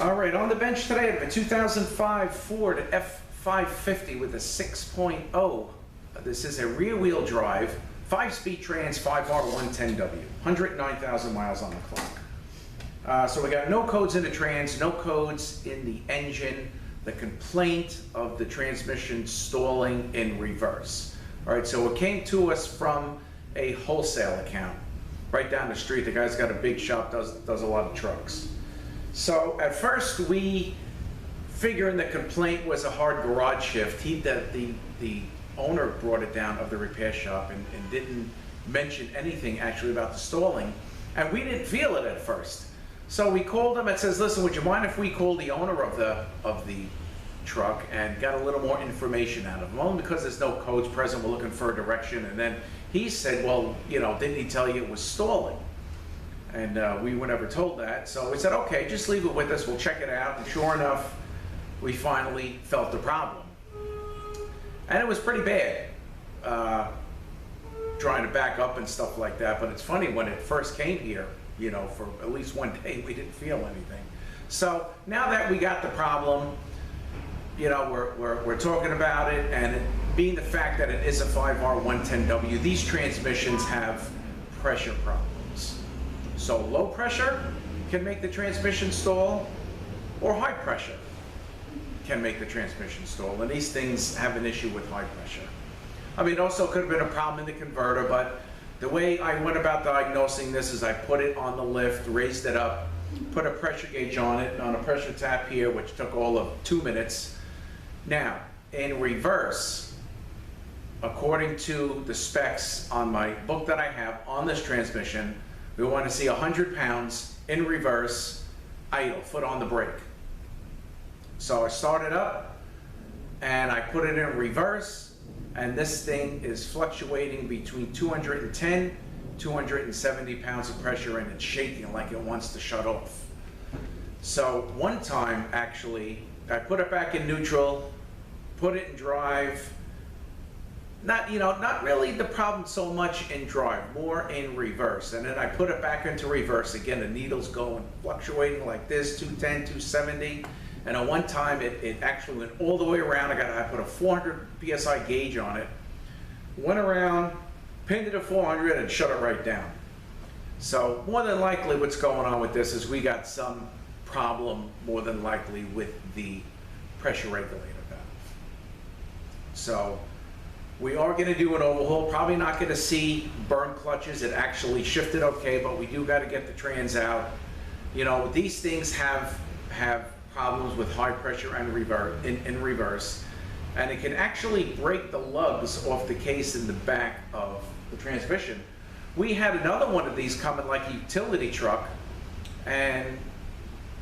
All right, on the bench today, I have a 2005 Ford F550 with a 6.0. This is a rear-wheel drive, 5-speed trans 5R110W, 109,000 miles on the clock. So we got no codes in the trans, no codes in the engine, the complaint of the transmission stalling in reverse. All right, so it came to us from a wholesale account right down the street. The guy's got a big shop, does a lot of trucks. So at first we figuring the complaint was a hard garage shift. The owner brought it down of the repair shop and didn't mention anything actually about the stalling. And we didn't feel it at first. So we called him and says, listen, would you mind if we call the owner of the truck and got a little more information out of him? Only because there's no codes present, we're looking for a direction. And then he said, well, you know, didn't he tell you it was stalling? And we were never told that. So we said, okay, just leave it with us, we'll check it out. And sure enough, we finally felt the problem. And it was pretty bad, trying to back up and stuff like that. But it's funny, when it first came here, you know, for at least one day, we didn't feel anything. So now that we got the problem, you know, we're talking about it, and being the fact that it is a 5R110W, these transmissions have pressure problems. So low pressure can make the transmission stall, or high pressure can make the transmission stall, and these things have an issue with high pressure. I mean, it also could have been a problem in the converter, but the way I went about diagnosing this is I put it on the lift, raised it up, put a pressure gauge on it, on a pressure tap here, which took all of 2 minutes. Now, in reverse, according to the specs on my book that I have on this transmission, we want to see 100 pounds in reverse, idle, foot on the brake. So I started up and I put it in reverse, and this thing is fluctuating between 210, 270 pounds of pressure, and it's shaking like it wants to shut off. So one time, actually, I put it back in neutral, put it in drive. Not really the problem so much in drive, more in reverse. And then I put it back into reverse. Again, the needle's going, fluctuating like this, 210, 270. And at one time, it actually went all the way around. I put a 400 PSI gauge on it, went around, pinned it at 400, and shut it right down. So more than likely what's going on with this is we got some problem, more than likely, with the pressure regulator valve. So we are going to do an overhaul. Probably not going to see burn clutches. It actually shifted okay, but we do got to get the trans out. You know, these things have problems with high pressure and in reverse, and it can actually break the lugs off the case in the back of the transmission. We had another one of these coming like a utility truck, and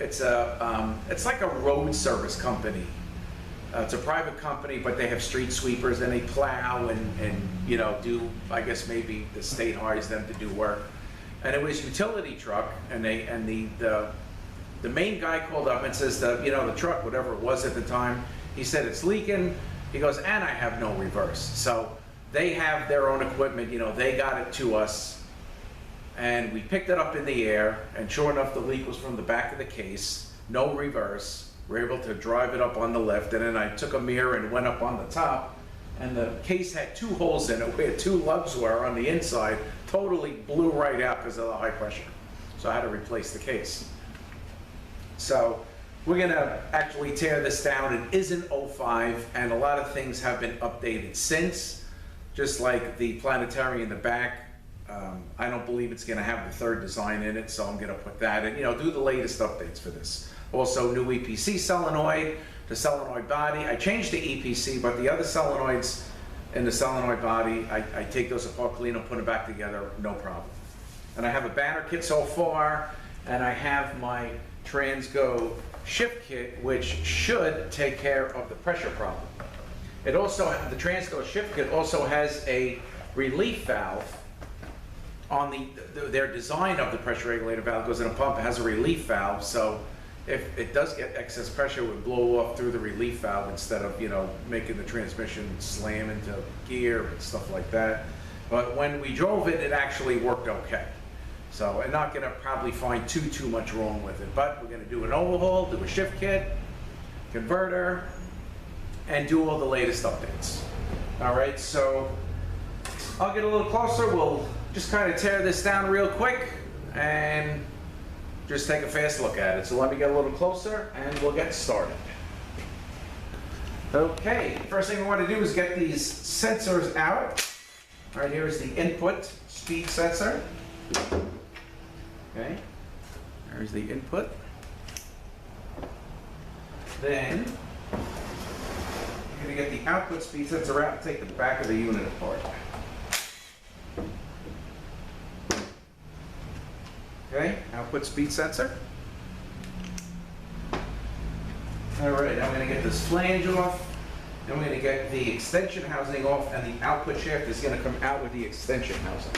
it's like a road service company. It's a private company, but they have street sweepers, and they plow and you know, do, I guess maybe the state hires them to do work. And it was a utility truck, and the main guy called up and says, the truck, whatever it was at the time, he said it's leaking. He goes, and I have no reverse. So they have their own equipment, you know, they got it to us, and we picked it up in the air, and sure enough, the leak was from the back of the case, no reverse. We were able to drive it up on the lift, and then I took a mirror and went up on the top, and the case had 2 holes in it where 2 lugs were on the inside, totally blew right out because of the high pressure. So I had to replace the case. So we're gonna actually tear this down. It is an 05, and a lot of things have been updated since, just like the planetary in the back. I don't believe it's gonna have the 3rd design in it, so I'm gonna put that in, do the latest updates for this. Also, new EPC solenoid, the solenoid body. I changed the EPC, but the other solenoids in the solenoid body, I take those apart, clean them, put them back together, no problem. And I have a banner kit so far, and I have my Transgo shift kit, which should take care of the pressure problem. It also, the Transgo shift kit also has a relief valve on their design of the pressure regulator valve. It goes in a pump, it has a relief valve, so if it does get excess pressure, it would blow off through the relief valve instead of, making the transmission slam into gear and stuff like that. But when we drove it, it actually worked okay. So I'm not gonna probably find too much wrong with it, but we're gonna do an overhaul, do a shift kit, converter, and do all the latest updates. All right, so I'll get a little closer. We'll just kind of tear this down real quick and just take a fast look at it. So let me get a little closer and we'll get started. Okay, first thing we want to do is get these sensors out. All right, here is the input speed sensor. Okay, there's the input. Then you're going to get the output speed sensor out and take the back of the unit apart. Okay, output speed sensor. All right, I'm going to get this flange off. Then we're going to get the extension housing off, and the output shaft is going to come out with the extension housing.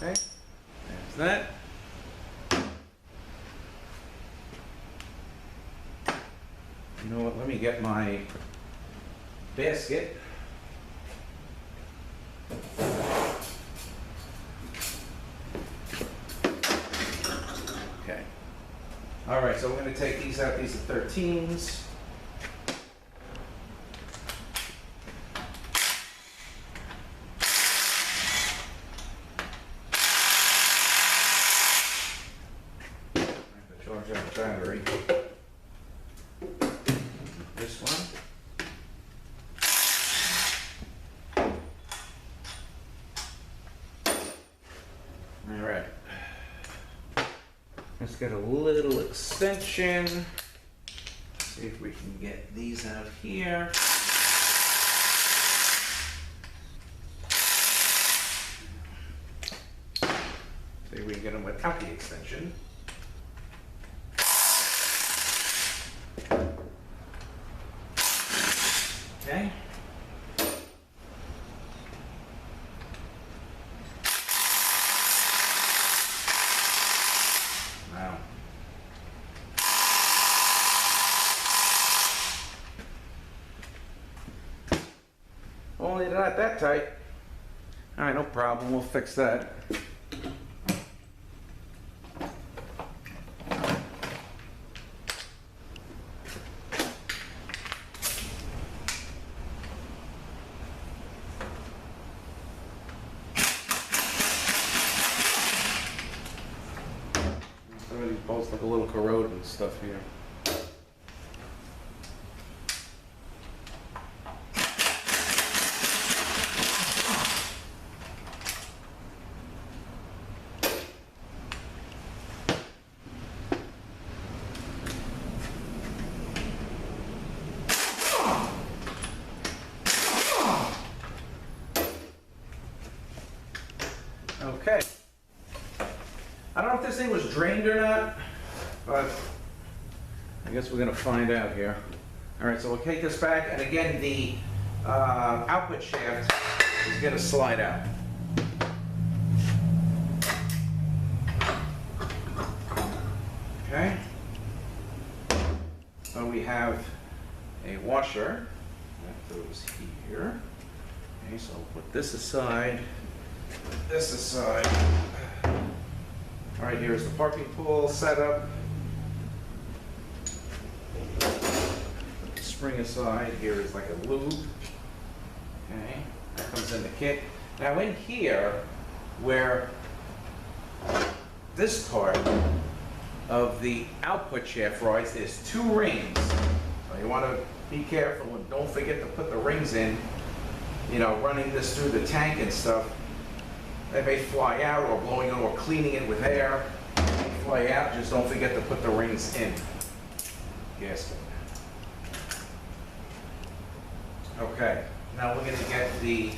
Okay, there's that. You know what, let me get my basket. Okay. All right, so we're going to take these out. These are 13s. I have to charge out the battery. This one. All right. Let's get a little extension. See if we can get these out here. See if we can get them without the extension. Okay. Wow. Only not that tight. All right, no problem. We'll fix that. Some of these bolts look a little corroded and stuff here. Okay. I don't know if this thing was drained or not, but I guess we're going to find out here. All right, so we'll take this back, and again, the output shaft is going to slide out. Okay. So we have a washer that goes here. Okay, so I'll put this aside. Put this aside. All right, here's the parking pool setup. Put the spring aside. Here is like a lube. Okay, that comes in the kit. Now in here, where this part of the output shaft rides, there's two rings. So you want to be careful and don't forget to put the rings in. You know, running this through the tank and stuff. They may fly out, or blowing it, or cleaning it with air. They may fly out, just don't forget to put the rings in. Gasket. Okay, now we're going to get the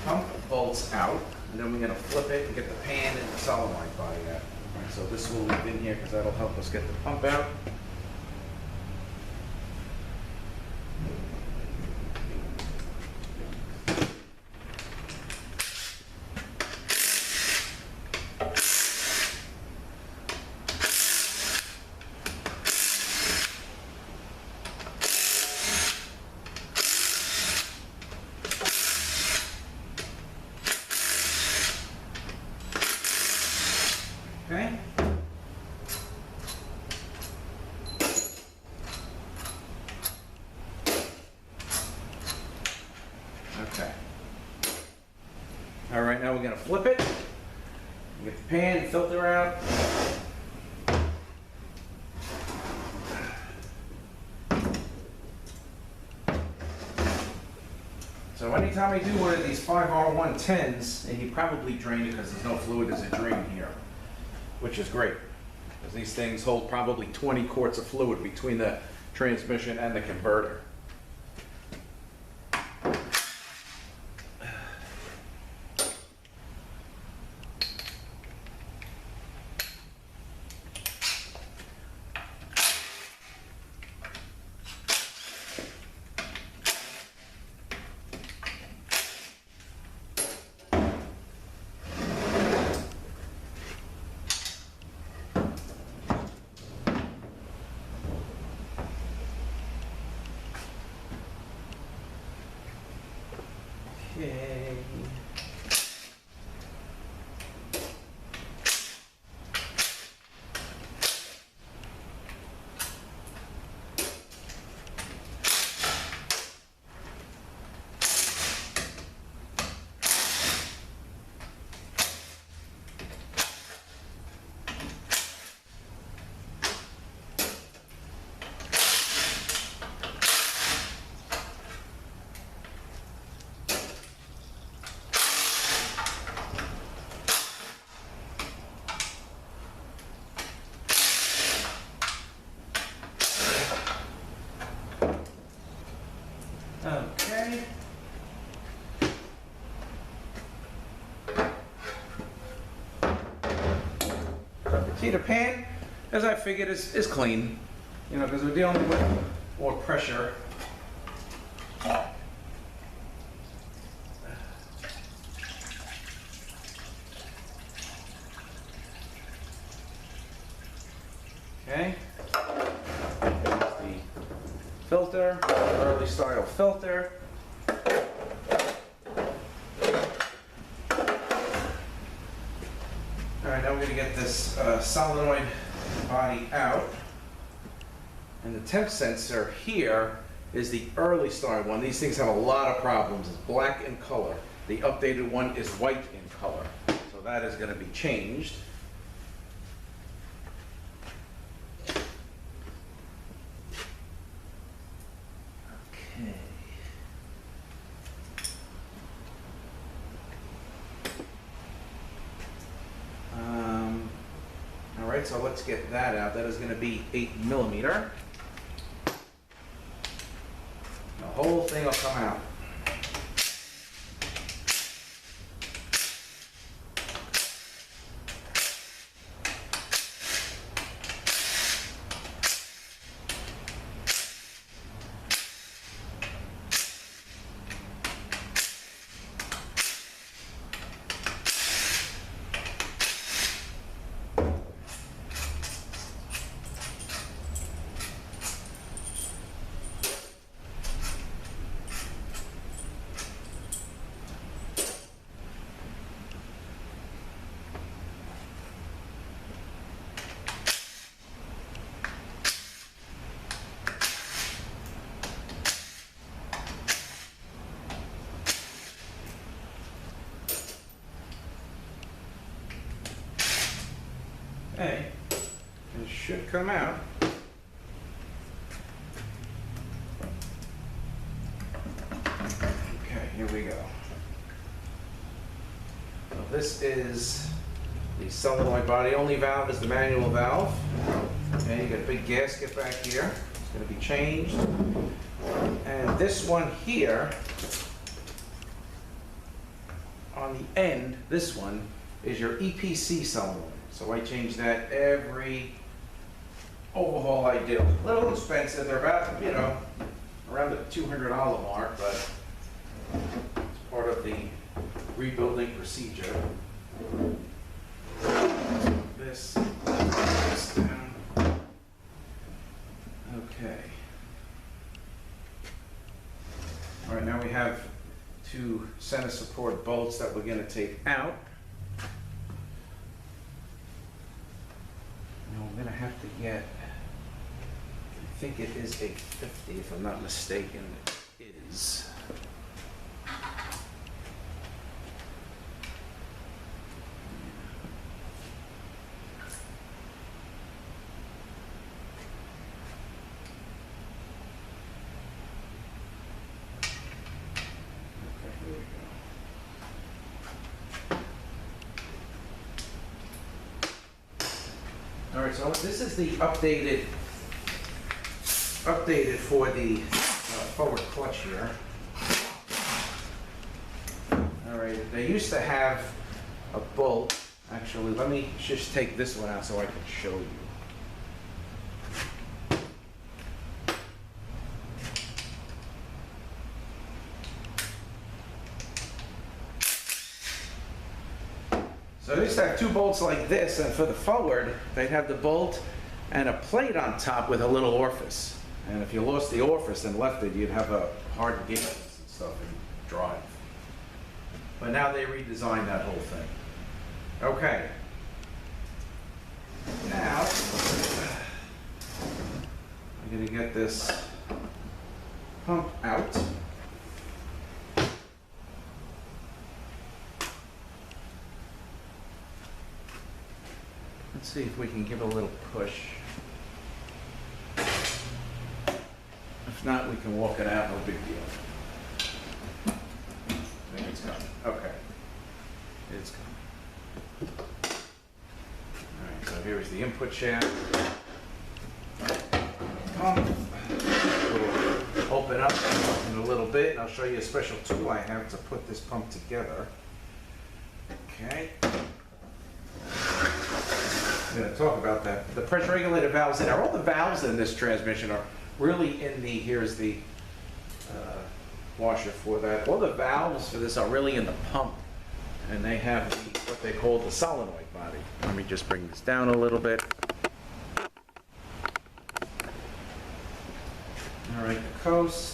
pump bolts out, and then we're going to flip it and get the pan and the solenoid body out. All right, so this will leave in here because that'll help us get the pump out. All right, now we're gonna flip it. Get the pan, filter out. So anytime I do one of these 5R110s, and you probably drain it because there's no fluid as a drain here, which is great. Because these things hold probably 20 quarts of fluid between the transmission and the converter. Okay. Okay. See, the pan, as I figured, is clean. You know, because we're dealing with more pressure. Okay. Filter, early style filter. All right, now we're going to get this solenoid body out. And the temp sensor here is the early style one. These things have a lot of problems. It's black in color. The updated one is white in color. So that is going to be changed. So let's get that out. That is going to be 8mm. The whole thing will come out. Okay, it should come out. Okay, here we go. So this is the solenoid body. Only valve is the manual valve. Okay, you got a big gasket back here. It's going to be changed. And this one here, on the end, this one is your EPC solenoid. So I change that every overhaul I do. A little expensive. They're about, you know, around the $200 mark, but it's part of the rebuilding procedure. This down. Okay. All right, now we have two center support bolts that we're going to take out. I'm going to have to get, I think it is a 50 if I'm not mistaken. It is. All right, so this is the updated for the forward clutch here. All right, they used to have a bolt. Actually, let me just take this one out so I can show you. So they used to have two bolts like this, and for the forward, they'd have the bolt and a plate on top with a little orifice. And if you lost the orifice and left it, you'd have a hard gauge and stuff and drive. But now they redesigned that whole thing. Okay. Now, I'm going to get this pump out. Let's see if we can give it a little push. If not, we can walk it out, no big deal. I think it's coming. Okay. It's coming. All right, so here's the input shaft. Pump. We'll open up in a little bit, and I'll show you a special tool I have to put this pump together. Okay. I'm going to talk about that. The pressure regulator valves in there. All the valves in this transmission are really in the, here's the washer for that. All the valves for this are really in the pump, and they have what they call the solenoid body. Let me just bring this down a little bit. All right, the coast.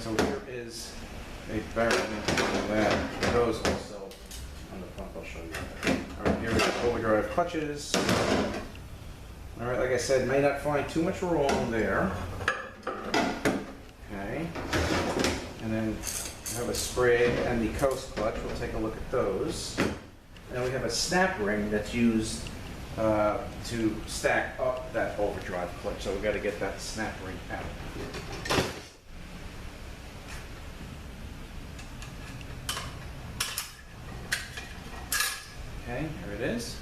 So here is a barrel of that. Those also on the pump, I'll show you that. All right, here we go, overdrive clutches. All right, like I said, may not find too much wrong there. Okay. And then we have a sprig and the coast clutch. We'll take a look at those. And then we have a snap ring that's used to stack up that overdrive clutch. So we've got to get that snap ring out. Okay, here it is.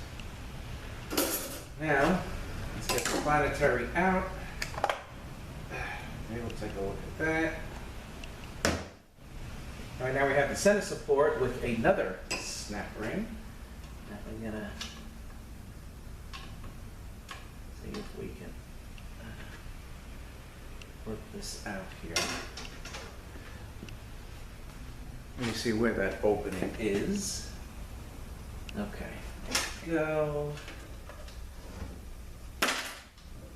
Now, let's get the planetary out. Maybe we'll take a look at that. All right, now we have the center support with another snap ring. Now we're gonna see if we can work this out here. Let me see where that opening is. Okay, there we go.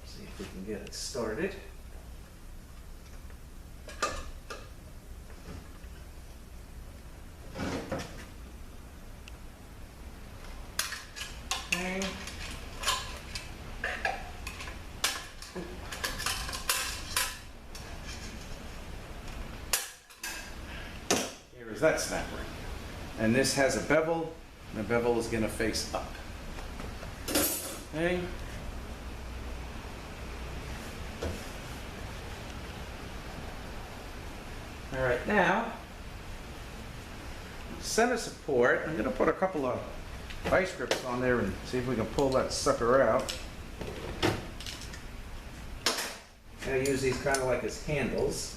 See if we can get it started. Okay. Here is that snap ring. And this has a bevel. The bevel is going to face up. Okay. All right, now, center support, I'm going to put a couple of vice grips on there and see if we can pull that sucker out. And I use these kind of like as handles.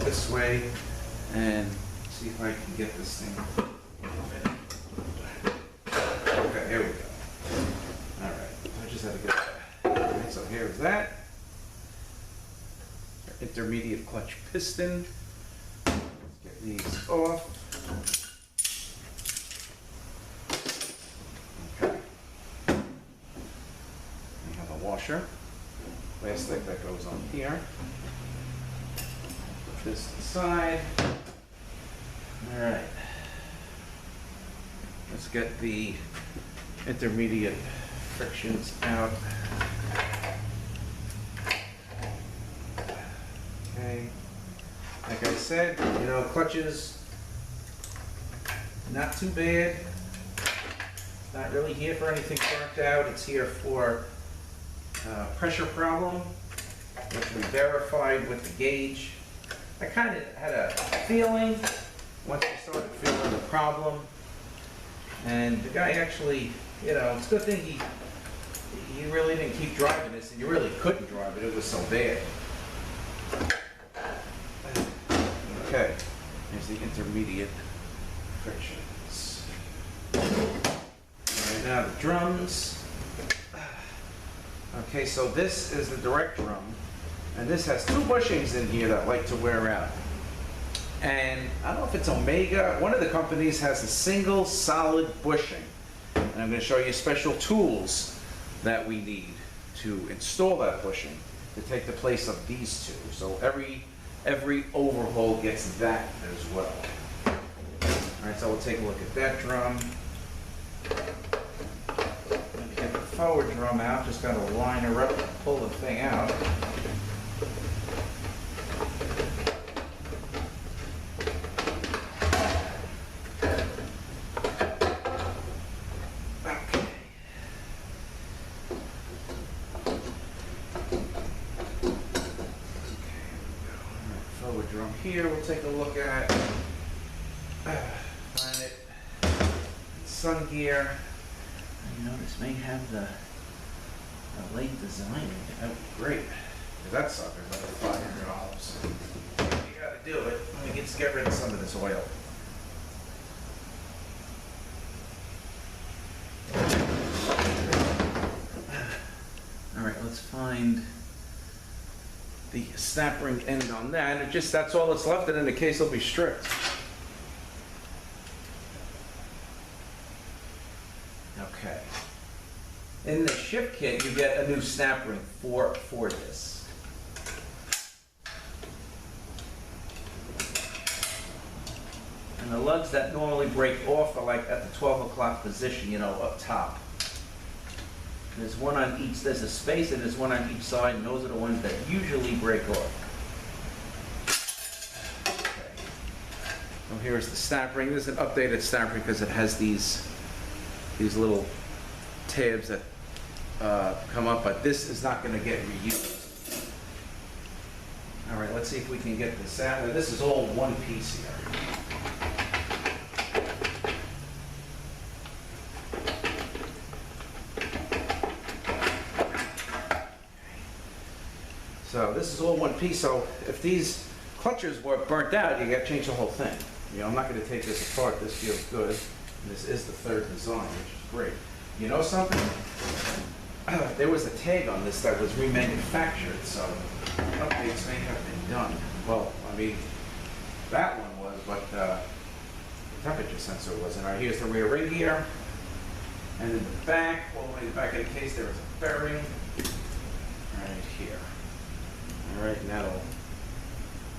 This way and see if I can get this thing. Okay, here we go. All right, I just had to get that. All right, so here's that. Our intermediate clutch piston. Let's get these off. Okay. We have a washer, plastic that goes on here. this aside. All right. Let's get the intermediate frictions out. Okay. Like I said, you know, clutches, not too bad. Not really here for anything burnt out. It's here for pressure problem, which we verified with the gauge. I kind of had a feeling once we started feeling the problem. And the guy actually, you know, it's a good thing he really didn't keep driving this, and you really couldn't drive it. It was so bad. Okay, here's the intermediate frictions. All right, now the drums. Okay, so this is the direct drum, and this has two bushings in here that like to wear out. And I don't know if it's Omega, one of the companies has a single solid bushing. And I'm going to show you special tools that we need to install that bushing to take the place of these two. So every overhaul gets that as well. All right, so we'll take a look at that drum. Get the forward drum out, just got to line her up and pull the thing out. Drum here, we'll take a look at Planet Sun gear. You know, this may have the late design. That would be great. Because that sucker's like $500. You gotta do it. Let me get rid of some of this oil. All right, let's find the snap ring end on that, and that's all that's left, and then the case will be stripped. Okay. In the shift kit, you get a new snap ring for this. And the lugs that normally break off are like at the 12 o'clock position, you know, up top. There's one on each, there's a space and there's one on each side, and those are the ones that usually break off. Okay. So here's the snap ring. This is an updated snap ring because it has these little tabs that come up, but this is not going to get reused. All right, let's see if we can get this out. Now, this is all one piece here. So this is all one piece, so if these clutches were burnt out, you got to change the whole thing. You know, I'm not going to take this apart. This feels good. And this is the third design, which is great. You know something? There was a tag on this that was remanufactured, so updates may have been done. Well, I mean, that one was, but the temperature sensor wasn't. All right, here's the rear ring gear. And in the back, all the way in the back of the case, there is a bearing right here. All right, now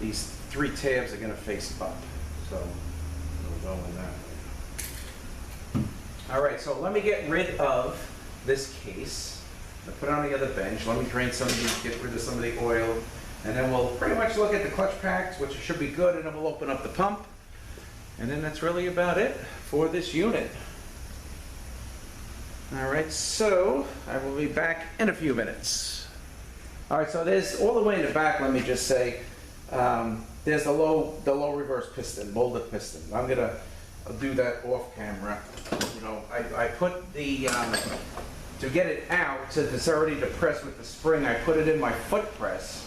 these three tabs are going to face up, so we'll go in that way. All right, so let me get rid of this case. I'll put it on the other bench. Let me drain some of these, get rid of some of the oil, and then we'll pretty much look at the clutch packs, which should be good, and then we'll open up the pump. And then that's really about it for this unit. All right, so I will be back in a few minutes. All right, so there's all the way in the back, let me just say, there's the low reverse piston, molded piston. I'm gonna do that off camera. You know, I put the, to get it out, since it's already depressed with the spring, I put it in my foot press,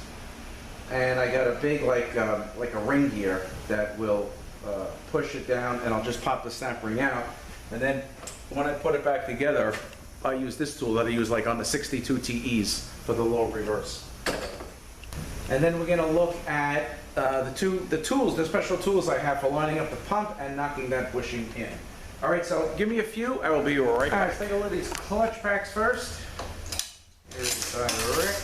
and I got a big, like a ring gear that will push it down, and I'll just pop the snap ring out. And then when I put it back together, I use this tool that I use like on the 62 TEs for the low reverse. And then we're gonna look at the special tools I have for lining up the pump and knocking that bushing in. All right, so give me a few, I will be right back. All right, let's take a look at these clutch packs first. Here's direct.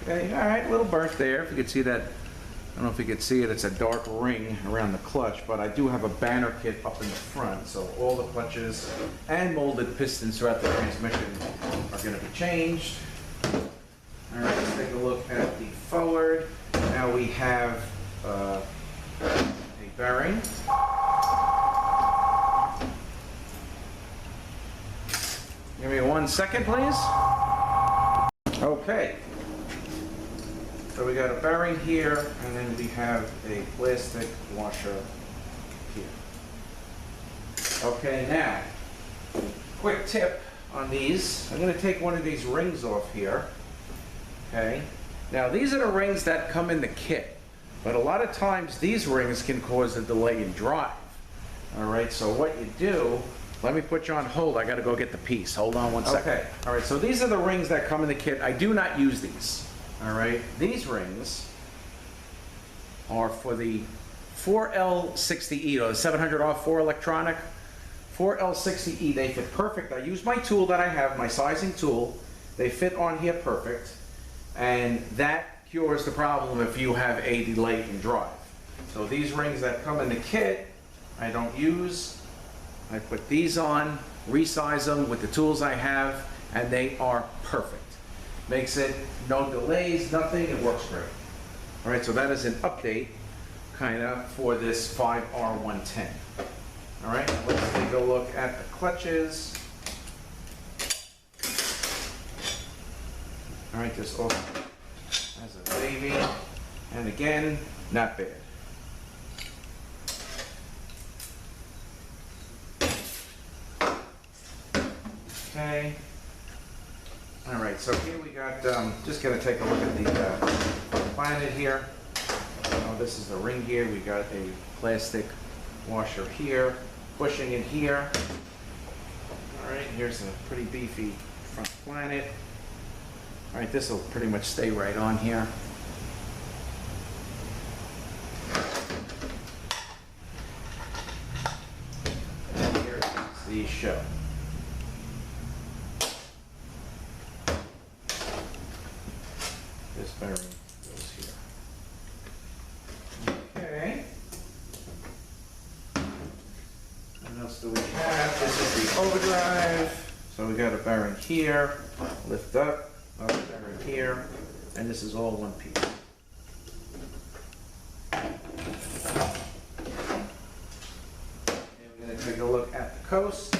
Okay, all right, a little burnt there. If you could see that, I don't know if you could see it, it's a dark ring around the clutch, but I do have a banner kit up in the front, so all the clutches and molded pistons throughout the transmission are going to be changed. All right, let's take a look at the forward. Now we have a bearing. Give me 1 second, please. Okay. So we got a bearing here, and then we have a plastic washer here. Okay, now, quick tip on these. I'm going to take one of these rings off here. Okay. Now, these are the rings that come in the kit, but a lot of times these rings can cause a delay in drive. All right, so what you do, let me put you on hold. I got to go get the piece. Hold on 1 second. Okay. All right, so these are the rings that come in the kit. I do not use these. All right, these rings are for the 4L60E, or the 700R4 electronic. 4L60E, they fit perfect. I use my tool that I have, my sizing tool. They fit on here perfect, and that cures the problem if you have a delay in drive. So these rings that come in the kit, I don't use. I put these on, resize them with the tools I have, and they are perfect. Makes it no delays, nothing, it works great. All right, so that is an update kind of for this 5R110. All right, now let's take a look at the clutches. All right, this also has a baby, and again, not bad. Okay. All right, so here we got, just gonna take a look at the planet here. This is the ring here. We got a plastic washer here, pushing it here. All right, here's a pretty beefy front planet. All right, this will pretty much stay right on here. And here is the show. This bearing goes here. Okay. What else do we have? This is the overdrive. So we got a bearing here, lift up, another bearing here, and this is all one piece. And we're going to take a look at the coast.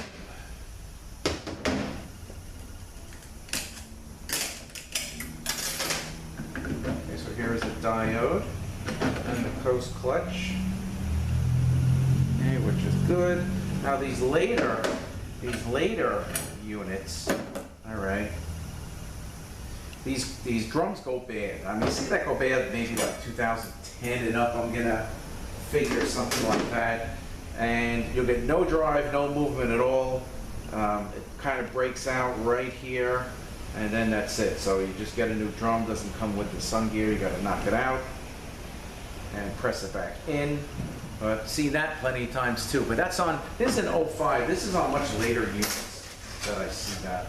Here is a diode and the coast clutch, okay, which is good. Now these later units, all right, these drums go bad. I mean, see that go bad maybe like 2010 and up. I'm gonna figure something like that, and you'll get no drive, no movement at all. It kind of breaks out right here. And then that's it. So you just get a new drum, doesn't come with the sun gear, you gotta knock it out and press it back in. But see that plenty of times too. But that's on, this is an 05, this is on much later units that I see that.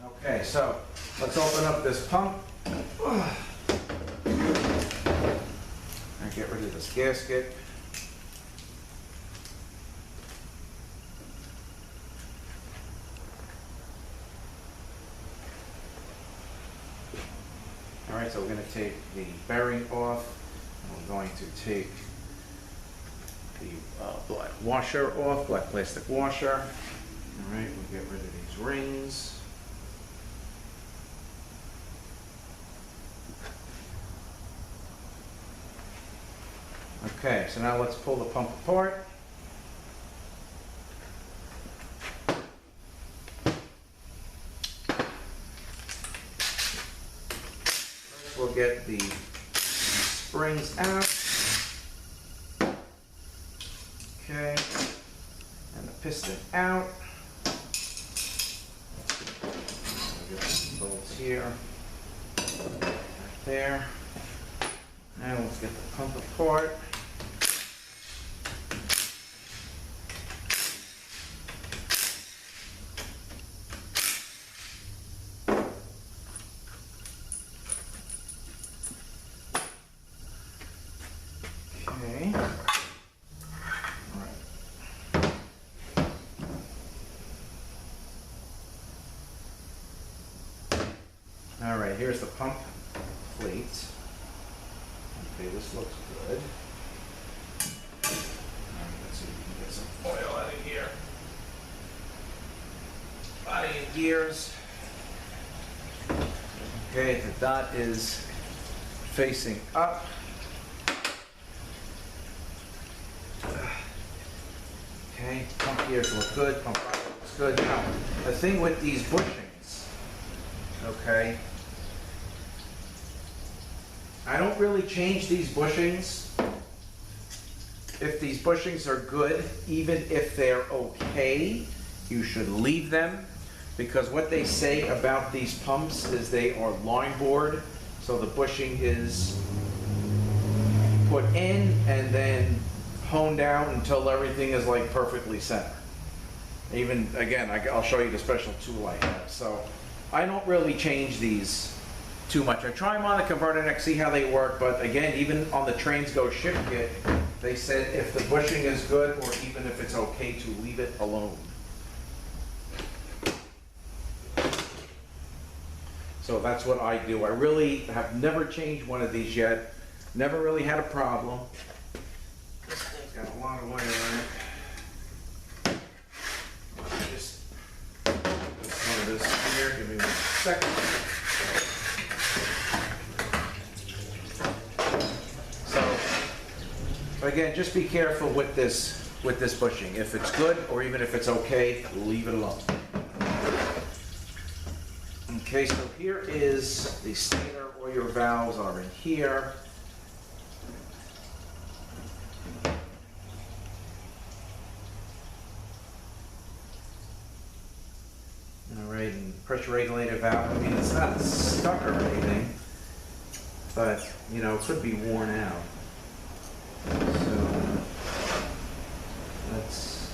Okay, so let's open up this pump. And get rid of this gasket. All right, so we're going to take the bearing off, and we're going to take the black washer off, black plastic washer. All right, we'll get rid of these rings. Okay, so now let's pull the pump apart. We'll get the springs out. Okay, and the piston out. We'll get some bolts here, right there. And let's get the pump apart. right, here's the pump plate. Okay, this looks good. All right, let's see if we can get some oil out of here. Out of your gears. Okay, the dot is facing up. Okay, pump gears look good, pump rod looks good. Now, the thing with these bushings, okay, I don't really change these bushings. If these bushings are good, even if they're okay, you should leave them, because what they say about these pumps is they are line bored, so the bushing is put in and then honed down until everything is like perfectly center. Even, again, I'll show you the special tool I have. So I don't really change these too much. I try them on the converter neck, see how they work, but again, even on the Transgo shift kit, they said if the bushing is good, or even if it's okay, to leave it alone. So that's what I do. I really have never changed one of these yet. Never really had a problem. This thing's got a lot of wire on it. Just put some of this here. Give me 1 second. So again, just be careful with this bushing. If it's good, or even if it's okay, leave it alone. Okay, so here is the stator. All your valves are in here. All right, and pressure regulator valve. I mean, it's not stuck or anything, but you know, it could be worn out. So let's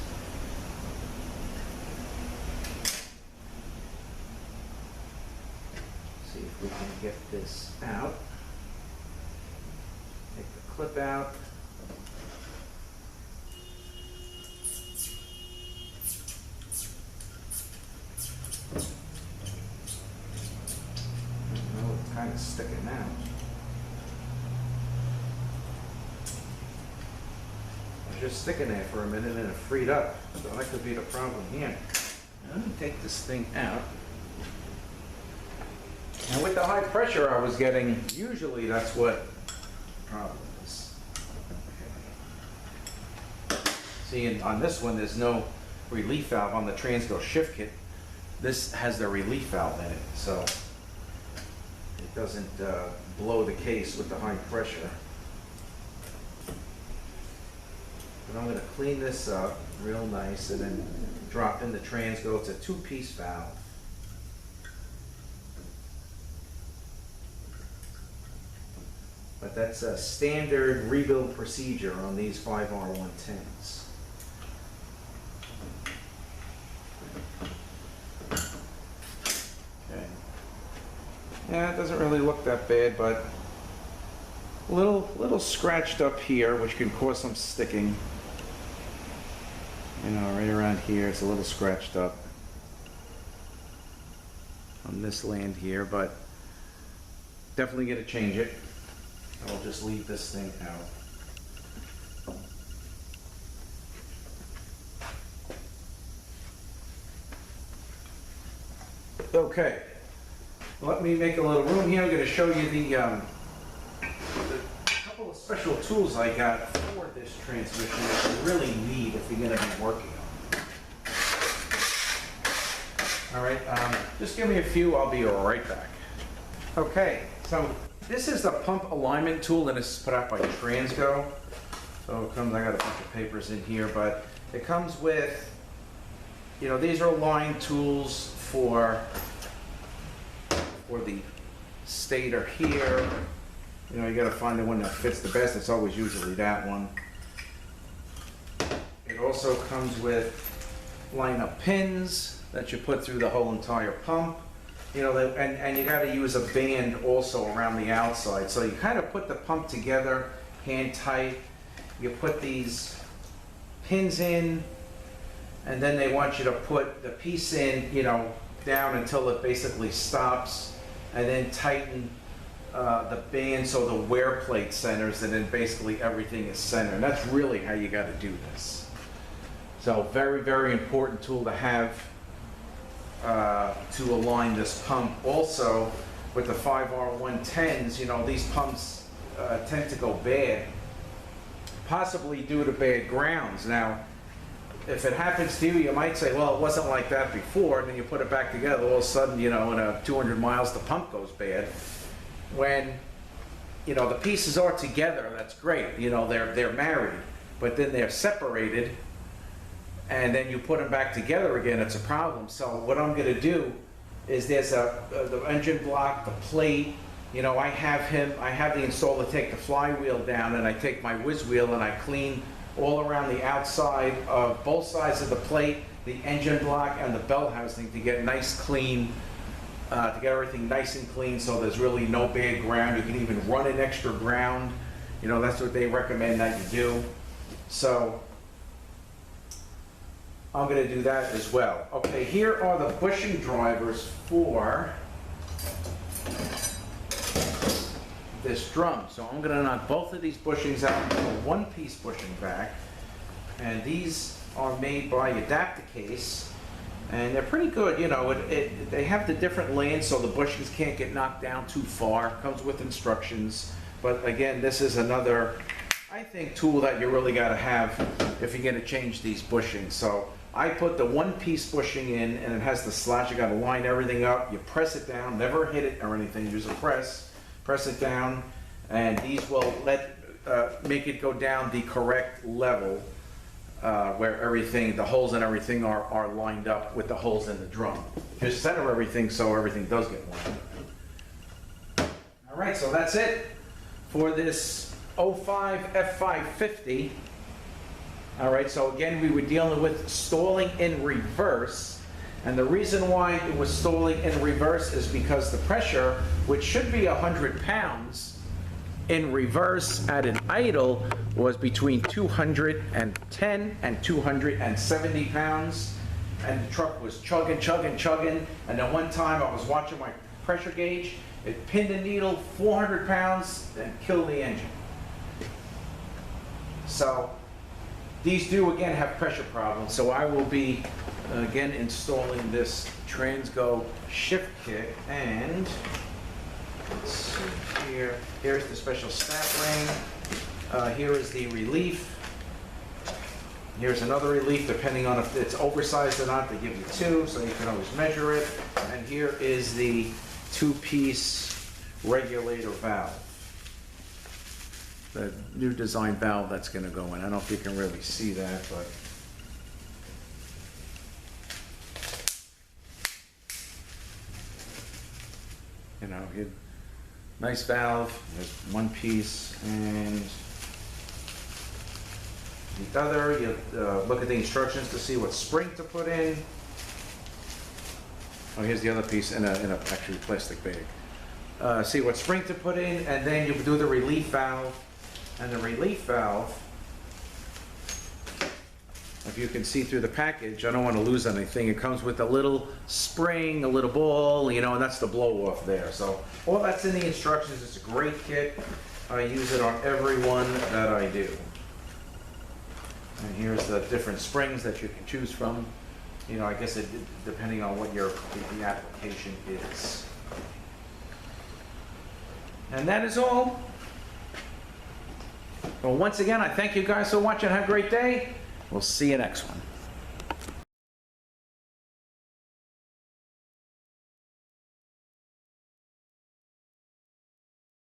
see if we can get this out. Take the clip out. Oh, it's kind of sticking out. It was just sticking there for a minute and it freed up. So that could be the problem here. Now, let me take this thing out. And with the high pressure I was getting, usually that's what the problem is. Okay. See, and on this one, there's no relief valve on the Transgo shift kit. This has the relief valve in it, so it doesn't blow the case with the high pressure. But I'm going to clean this up real nice and then drop in the Transgo. It's a 2-piece valve. But that's a standard rebuild procedure on these 5R110s. Okay. Yeah, it doesn't really look that bad, but a little scratched up here, which can cause some sticking. You know, right around here, it's a little scratched up on this land here, but definitely going to change it. I'll just leave this thing out. Okay, let me make a little room here. I'm going to show you the couple of special tools I got for this transmission that you really need if you're going to be working on it. All right, just give me a few. I'll be right back. Okay, so this is the pump alignment tool, and this is put out by Transgo. So it comes, I got a bunch of papers in here, but it comes with, you know, these are line tools for the stator here. You know, you got to find the one that fits the best. It's always usually that one. It also comes with line-up pins that you put through the whole entire pump. You know, and you got to use a band also around the outside. So you kind of put the pump together, hand tight. You put these pins in, and then they want you to put the piece in, you know, down until it basically stops. and then tighten the band so the wear plate centers, and then basically everything is centered. And that's really how you got to do this. So very, very important tool to have to align this pump. Also, with the 5R110s, you know, these pumps tend to go bad, possibly due to bad grounds. Now, if it happens to you, you might say, well, it wasn't like that before, and then you put it back together, all of a sudden, you know, in 200 miles, the pump goes bad. When, you know, the pieces are together, that's great, you know, they're married, but then they're separated, and then you put them back together again, it's a problem. So what I'm gonna do is there's the engine block, the plate, you know, I have the installer take the flywheel down, and I take my whiz wheel and I clean all around the outside of both sides of the plate, the engine block and the bell housing, to get nice clean, to get everything nice and clean so there's really no bad ground. You can even run an extra ground. You know, that's what they recommend that you do. So I'm going to do that as well. Okay, here are the bushing drivers for this drum. So I'm going to knock both of these bushings out into a one-piece bushing back, and these are made by Adaptacase, and they're pretty good. You know, they have the different lanes so the bushings can't get knocked down too far. Comes with instructions, but again, this is another, I think, tool that you really got to have if you're going to change these bushings. So I put the one-piece bushing in, and it has the slash. You got to line everything up. You press it down, never hit it or anything. Use a press it down, and these will make it go down the correct level where everything, the holes and everything are lined up with the holes in the drum. Just center everything so everything does get lined up. All right, so that's it for this 05 F550. All right, so again, we were dealing with stalling in reverse. And the reason why it was stalling in reverse is because the pressure, which should be 100 pounds, in reverse at an idle was between 210 and 270 pounds. And the truck was chugging. And then one time I was watching my pressure gauge, it pinned a needle 400 pounds and killed the engine. So these do again have pressure problems. So I will be again installing this Transgo shift kit, and let's see here. Here's the special snap ring. Here is the relief. Here's another relief, depending on if it's oversized or not. They give you two, so you can always measure it. And here is the two-piece regulator valve. The new design valve that's going to go in. I don't know if you can really see that, but you know, nice valve. There's one piece, and the other, you look at the instructions to see what spring to put in. Oh, here's the other piece in a actually plastic bag. See what spring to put in, and then you do the relief valve. And the relief valve, if you can see through the package, I don't want to lose anything. It comes with a little spring, a little ball, you know, and that's the blow off there. So all that's in the instructions. It's a great kit. I use it on every one that I do. And here's the different springs that you can choose from. You know, I guess it depending on what the application is. And that is all. Well, once again, I thank you guys for watching. Have a great day. We'll see you next one.